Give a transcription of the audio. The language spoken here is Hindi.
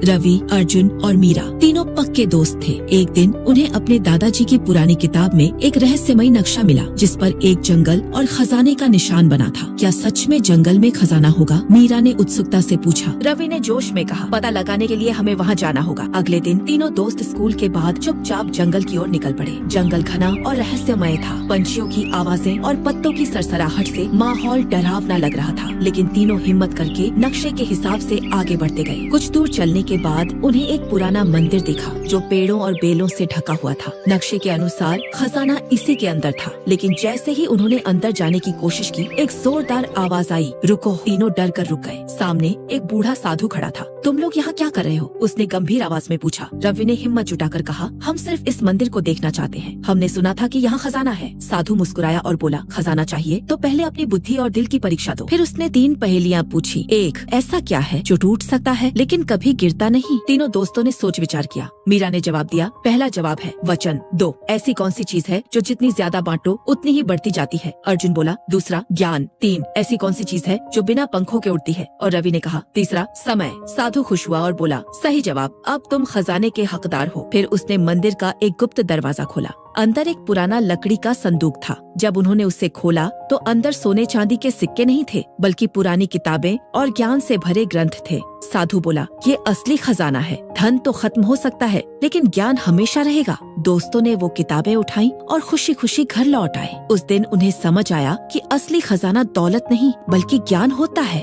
रवि, अर्जुन और मीरा तीनों पक्के दोस्त थे। एक दिन उन्हें अपने दादाजी की पुरानी किताब में एक रहस्यमयी नक्शा मिला जिस पर एक जंगल और खजाने का निशान बना था। क्या सच में जंगल में खजाना होगा? मीरा ने उत्सुकता से पूछा। रवि ने जोश में कहा, पता लगाने के लिए हमें वहाँ जाना होगा। अगले दिन तीनों दोस्त स्कूल के बाद चुपचाप जंगल की ओर निकल पड़े। जंगल घना और रहस्यमय था। पंछियों की आवाजें और पत्तों की सरसराहट से माहौल डरावना लग रहा था, लेकिन तीनों हिम्मत करके नक्शे के हिसाब से आगे बढ़ते गए। कुछ दूर चलने के बाद उन्हें एक पुराना मंदिर दिखा जो पेड़ों और बेलों से ढका हुआ था। नक्शे के अनुसार खजाना इसी के अंदर था, लेकिन जैसे ही उन्होंने अंदर जाने की कोशिश की, एक जोरदार आवाज आई, रुको। तीनों डर कर रुक गए। सामने एक बूढ़ा साधु खड़ा था। तुम लोग यहाँ क्या कर रहे हो? उसने गंभीर आवाज में पूछा। रवि ने हिम्मत जुटाकर कहा, हम सिर्फ इस मंदिर को देखना चाहते हैं। हमने सुना था कि यहाँ खजाना है। साधु मुस्कुराया और बोला, खजाना चाहिए तो पहले अपनी बुद्धि और दिल की परीक्षा दो। फिर उसने 3 पहेलियाँ पूछी। 1, ऐसा क्या है जो टूट सकता है लेकिन कभी गिरता नहीं? तीनों दोस्तों ने सोच विचार किया। मीरा ने जवाब दिया, पहला जवाब है वचन। 2, ऐसी कौन सी चीज है जो जितनी ज्यादा बांटो उतनी ही बढ़ती जाती है? अर्जुन बोला, दूसरा ज्ञान। 3, ऐसी कौन सी चीज है जो बिना पंखों के उड़ती है? और रवि ने कहा, तीसरा समय। साधु खुश हुआ और बोला, सही जवाब, अब तुम खजाने के हकदार हो। फिर उसने मंदिर का एक गुप्त दरवाजा खोला। अंदर एक पुराना लकड़ी का संदूक था। जब उन्होंने उसे खोला तो अंदर सोने चांदी के सिक्के नहीं थे, बल्कि पुरानी किताबें और ज्ञान से भरे ग्रंथ थे। साधु बोला, ये असली खजाना है। धन तो खत्म हो सकता है लेकिन ज्ञान हमेशा रहेगा। दोस्तों ने वो किताबें उठाई और खुशी खुशी घर लौट आए। उस दिन उन्हें समझ आया कि असली खजाना दौलत नहीं बल्कि ज्ञान होता है।